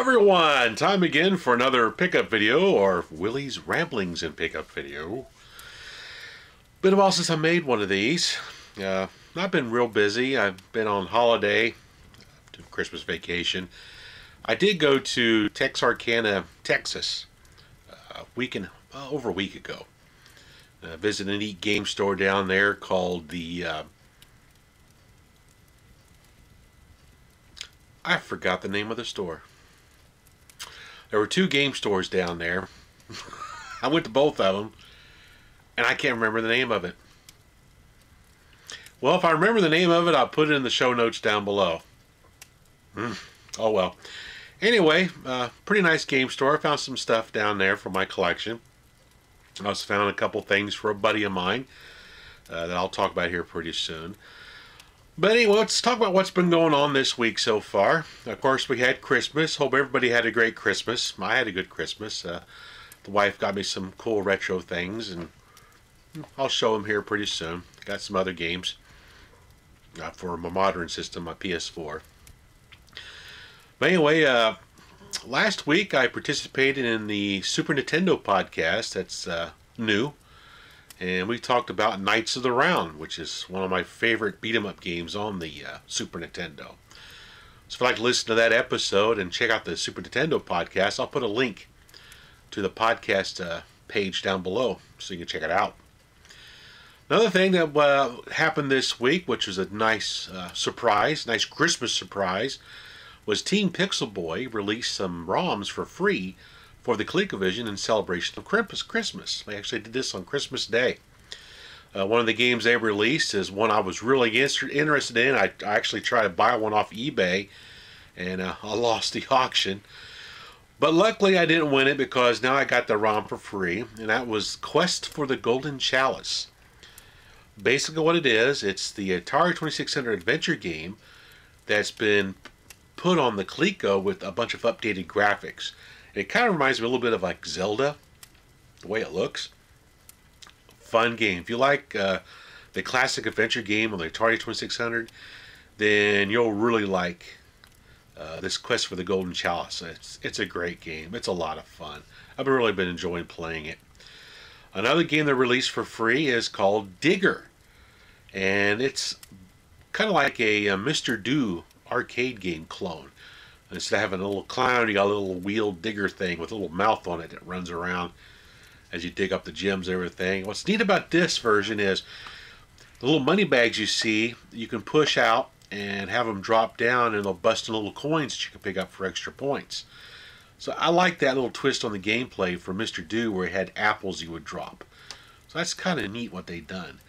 everyone! Time again for another pickup video, or Willie's Ramblings in Pickup video. Been a while since I made one of these. I've been real busy. I've been on holiday, to Christmas vacation. I did go to Texarkana, Texas, over a week ago. Visited a neat game store down there called the... I forgot the name of the store. There were two game stores down there. I went to both of them, and I can't remember the name of it. Well, if I remember the name of it, I'll put it in the show notes down below. Oh well. Anyway, pretty nice game store. I found some stuff down there for my collection. I also found a couple things for a buddy of mine that I'll talk about here pretty soon. But anyway, let's talk about what's been going on this week so far. Of course, we had Christmas. Hope everybody had a great Christmas. I had a good Christmas. The wife got me some cool retro things, and I'll show them here pretty soon. Got some other games for my modern system, my PS4. But anyway, last week I participated in the Super Nintendo podcast. That's new. And we talked about Knights of the Round, which is one of my favorite beat-em-up games on the Super Nintendo. So if you'd like to listen to that episode and check out the Super Nintendo podcast, I'll put a link to the podcast page down below so you can check it out. Another thing that happened this week, which was a nice surprise, nice Christmas surprise, was Team Pixel Boy released some ROMs for free for the ColecoVision in celebration of Christmas. They actually did this on Christmas Day. One of the games they released is one I was really interested in. I actually tried to buy one off eBay, and I lost the auction. But luckily I didn't win it because now I got the ROM for free, and that was Quest for the Golden Chalice. Basically what it is, it's the Atari 2600 adventure game that's been put on the Coleco with a bunch of updated graphics. It kind of reminds me a little bit of like Zelda, the way it looks. Fun game. If you like the classic adventure game on the Atari 2600, then you'll really like this Quest for the Golden Chalice. It's a great game. It's a lot of fun. I've really been enjoying playing it. Another game they released for free is called Digger. And it's kind of like a Mr. Do arcade game clone. Instead of having a little clown, you got a little wheel digger thing with a little mouth on it that runs around as you dig up the gems and everything. What's neat about this version is the little money bags you see, you can push out and have them drop down, and they'll bust in little coins that you can pick up for extra points. So I like that little twist on the gameplay for Mr. Do, where it had apples you would drop. So that's kind of neat what they've done.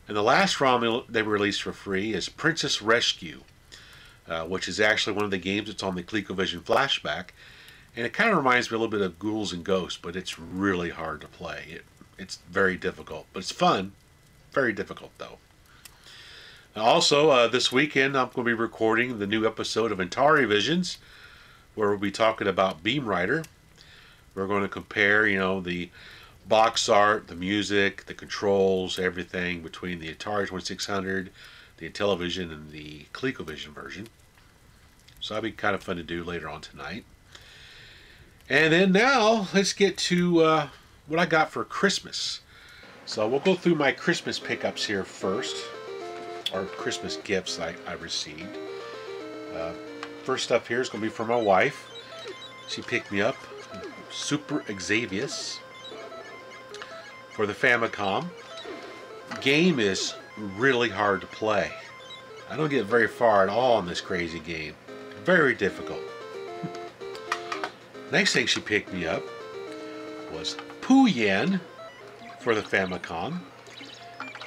And the last ROM they released for free is Princess Rescue. Which is actually one of the games that's on the ColecoVision Flashback, and it kind of reminds me a little bit of Ghouls and Ghosts, but it's really hard to play. It's very difficult, but it's fun. Very difficult though. Also, this weekend I'm going to be recording the new episode of Atari Visions, where we'll be talking about Beam Rider. We're going to compare, the box art, the music, the controls, everything between the Atari 2600, the Intellivision, and the ColecoVision version. So that'll be kind of fun to do later on tonight. And then now, let's get to what I got for Christmas. So we'll go through my Christmas pickups here first, or Christmas gifts I received. First up here is going to be for my wife. She picked me up Super Xavius for the Famicom. Game is really hard to play. I don't get very far at all in this crazy game. Very difficult. Next thing she picked me up was Pooyan for the Famicom.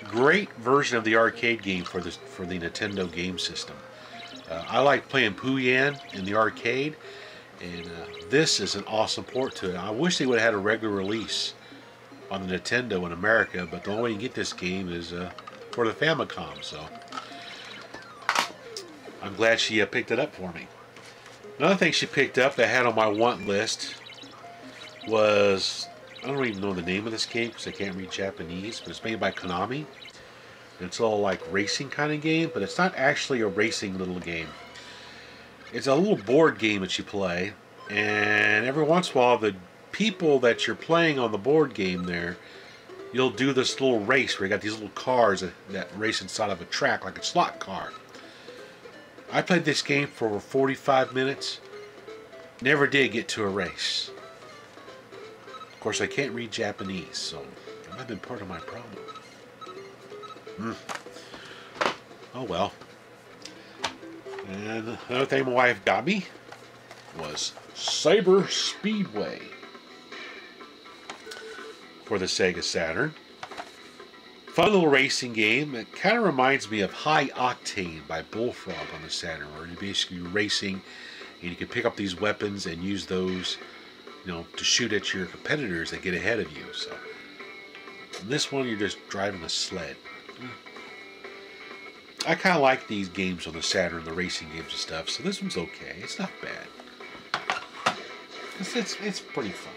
Great version of the arcade game for the Nintendo game system. I like playing Pooyan in the arcade, and this is an awesome port to it. I wish they would have had a regular release on the Nintendo in America, but the only way you can get this game is for the Famicom, so I'm glad she picked it up for me. Another thing she picked up that I had on my want list was, I don't even know the name of this game because I can't read Japanese, but it's made by Konami. And it's all like racing kind of game, but it's not actually a racing little game. It's a little board game that you play, And every once in a while, the people that you're playing on the board game there, you'll do this little race where you got these little cars that race inside of a track like a slot car. I played this game for over 45 minutes. Never did get to a race. Of course, I can't read Japanese, so that might have been part of my problem. Oh well. And another thing my wife got me was Cyber Speedway for the Sega Saturn. Fun little racing game. It kind of reminds me of High Octane by Bullfrog on the Saturn, where you're basically racing and you can pick up these weapons and use those, to shoot at your competitors that get ahead of you. So in this one, you're just driving a sled. I kind of like these games on the Saturn, the racing games and stuff. So this one's okay. It's not bad. It's pretty fun.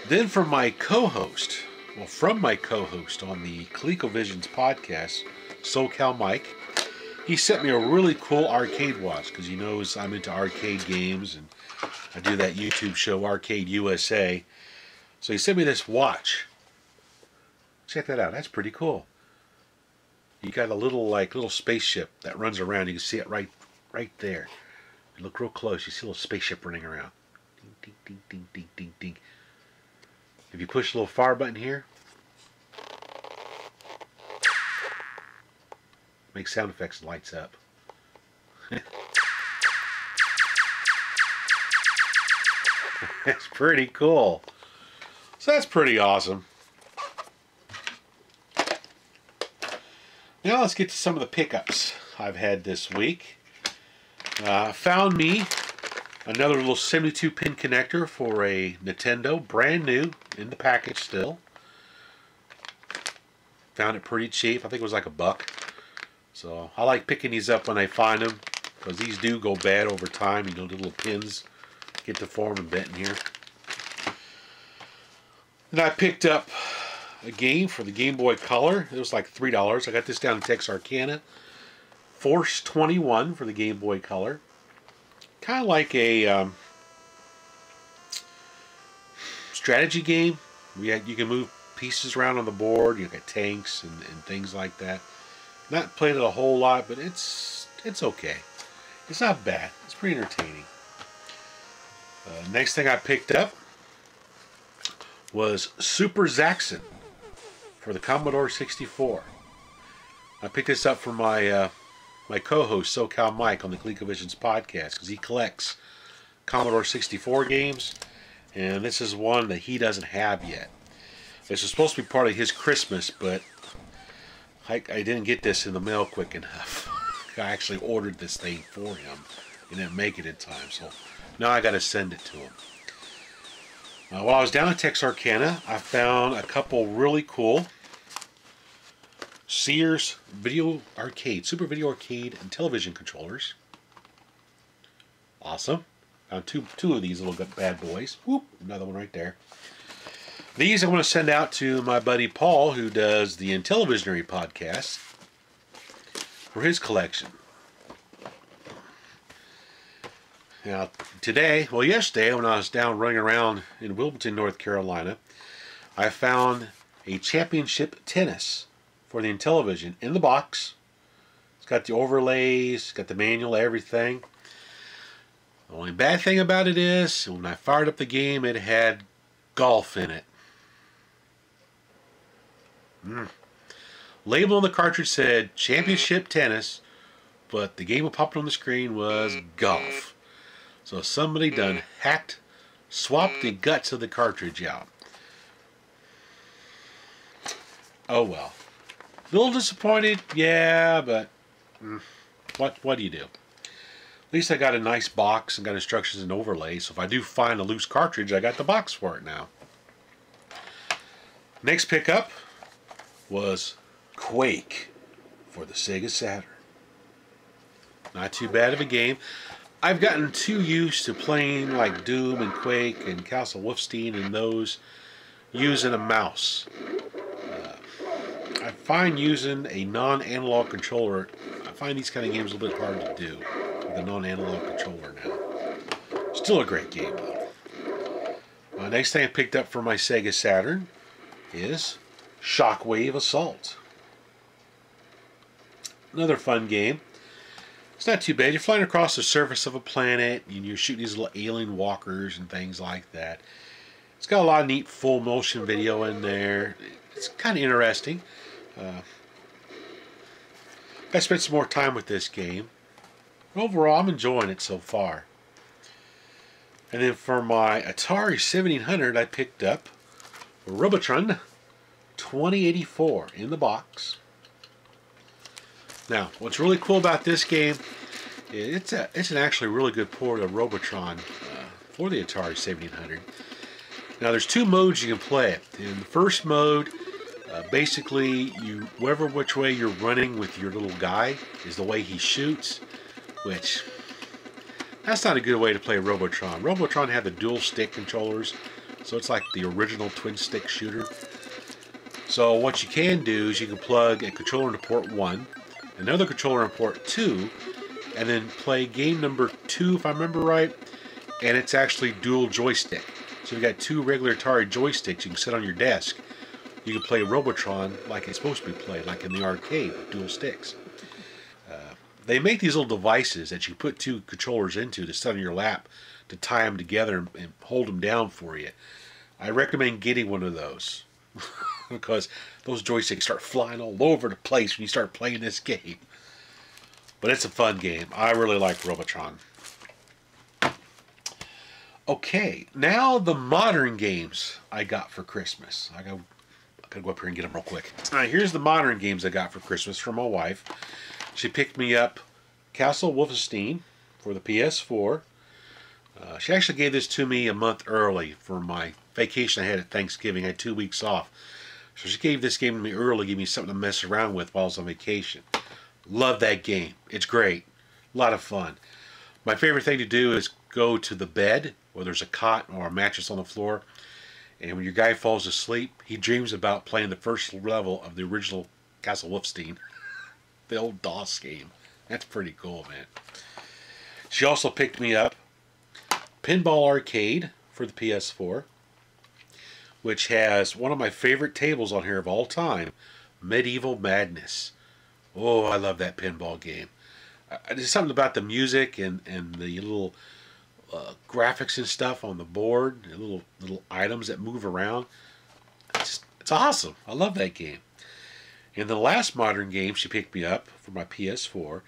Then from my co-host on the ColecoVisions podcast, SoCal Mike, he sent me a really cool arcade watch because he knows I'm into arcade games and I do that YouTube show Arcade USA. So he sent me this watch. Check that out. That's pretty cool. You got a little spaceship that runs around. You can see it right there. You look real close. You see a little spaceship running around. Ding, ding, ding, ding, ding, ding. If you push the little fire button here, makes sound effects and lights up. That's pretty cool. So that's pretty awesome. Now let's get to some of the pickups I've had this week. Found me another little 72-pin connector for a Nintendo, brand new, in the package still. Found it pretty cheap. I think it was like $1. So I like picking these up when I find them, because these do go bad over time. The little pins get deformed and bent in here. And I picked up a game for the Game Boy Color. It was like $3. I got this down in Texarkana. Force 21 for the Game Boy Color. Kind of like a strategy game. You can move pieces around on the board. You got tanks and things like that. Not played it a whole lot, but it's okay. It's not bad. It's pretty entertaining. Next thing I picked up was Super Zaxxon for the Commodore 64. I picked this up from my my co-host SoCal Mike on the ColecoVisions podcast because he collects Commodore 64 games, and this is one that he doesn't have yet. This was supposed to be part of his Christmas, but I didn't get this in the mail quick enough. I actually ordered this thing for him and didn't make it in time, so now I got to send it to him. While I was down in Texarkana, I found a couple really cool Sears Super Video Arcade and television controllers. Awesome. Found two of these little bad boys. Whoop, another one right there. These I'm going to send out to my buddy Paul, who does the Intellivisionary podcast, for his collection. Now, yesterday, when I was down running around in Wilmington, North Carolina, I found a championship tennis for the Intellivision in the box. It's got the overlays, got the manual, everything. The only bad thing about it is, when I fired up the game, it had golf in it. Label on the cartridge said championship tennis, but the game that popped on the screen was golf. So somebody done swapped the guts of the cartridge out. Oh well. A little disappointed, yeah, but what do you do? At least I got a nice box and got instructions and overlays, so if I do find a loose cartridge, I got the box for it now. Next pickup was Quake for the Sega Saturn. Not too bad of a game. I've gotten too used to playing like Doom and Quake and Castle Wolfenstein and those using a mouse. I find using a non-analog controller, I find these kind of games a little bit hard to do with a non-analog controller now. Still a great game, though. Next thing I picked up for my Sega Saturn is Shockwave Assault. Another fun game. It's not too bad. You're flying across the surface of a planet, and you're shooting these little alien walkers and things like that. It's got a lot of neat full motion video in there. It's kind of interesting. I spent some more time with this game. Overall, I'm enjoying it so far. And then for my Atari 1700, I picked up Robotron 2084 in the box. Now, what's really cool about this game, it's an actually really good port of Robotron for the Atari 1700. Now, there's two modes you can play it. In the first mode, basically, whatever which way you're running with your little guy is the way he shoots, which that's not a good way to play Robotron. Robotron had the dual stick controllers, so it's like the original twin stick shooter. So what you can do is you can plug a controller into port 1, another controller in port 2, and then play game number 2, if I remember right, and it's actually dual joystick. So you've got two regular Atari joysticks you can sit on your desk. You can play Robotron like it's supposed to be played, like in the arcade with dual sticks. They make these little devices that you put two controllers into to sit on your lap to tie them together and hold them down for you. I recommend getting one of those because those joysticks start flying all over the place when you start playing this game. But it's a fun game. I really like Robotron. Okay, now the modern games I got for Christmas. I gotta go up here and get them real quick. All right, here's the modern games I got for Christmas from my wife. She picked me up Castle Wolfenstein for the PS4. She actually gave this to me a month early for my vacation I had at Thanksgiving. I had 2 weeks off. So she gave this game to me early, gave me something to mess around with while I was on vacation. Love that game. It's great. A lot of fun. My favorite thing to do is go to the bed where there's a cot or a mattress on the floor. And when your guy falls asleep, he dreams about playing the first level of the original Castle Wolfenstein. The old DOS game. That's pretty cool, man. She also picked me up Pinball Arcade for the PS4, which has one of my favorite tables on here of all time, Medieval Madness. Oh, I love that pinball game. There's something about the music and the little graphics and stuff on the board, the little items that move around. It's awesome. I love that game. And the last modern game she picked me up for my PS4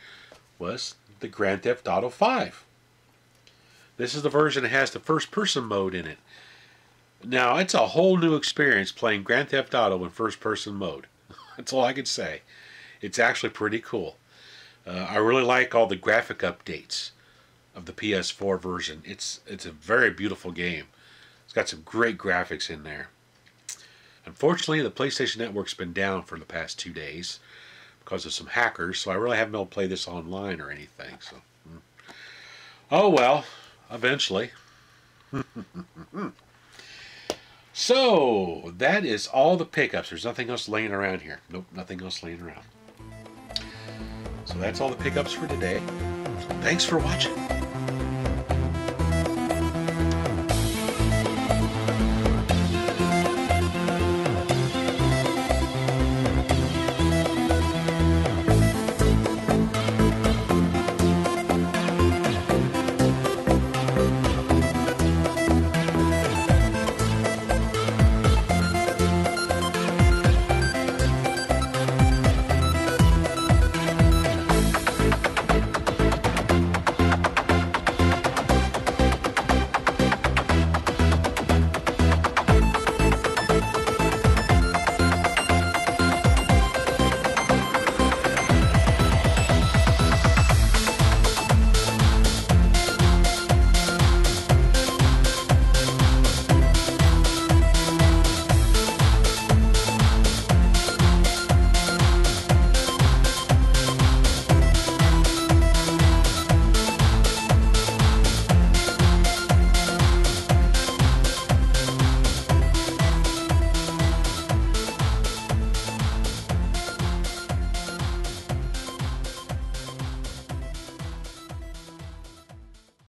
was the Grand Theft Auto 5. This is the version that has the first-person mode in it. Now, it's a whole new experience playing Grand Theft Auto in first-person mode. That's all I can say. It's actually pretty cool. I really like all the graphic updates of the PS4 version. It's a very beautiful game. It's got some great graphics in there. Unfortunately, the PlayStation Network's been down for the past 2 days because of some hackers, so I really haven't been able to play this online or anything. So, oh well, eventually. So, that is all the pickups. There's nothing else laying around here. Nope, nothing else laying around. So that's all the pickups for today. Thanks for watching.